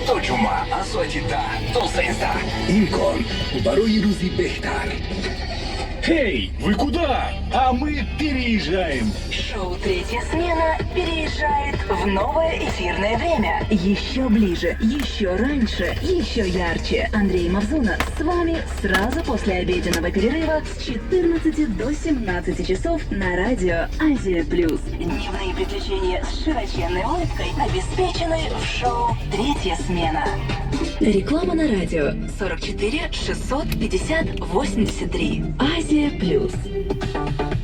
Точума, Асуатита, Толсенста. Инкон, Бароирузи Бехтар. Эй, вы куда? А мы переезжаем. Шоу «Третья смена» переезжает в новое эфирное время. Еще ближе, еще раньше, еще ярче. Андрей Мавзуна с вами сразу после обеденного перерыва с 14 до 17 часов на радио Азия Плюс. Дневные приключения с широченной улыбкой обеспечены в шоу «Третья смена». Реклама на радио 44 650 83. Азия Плюс.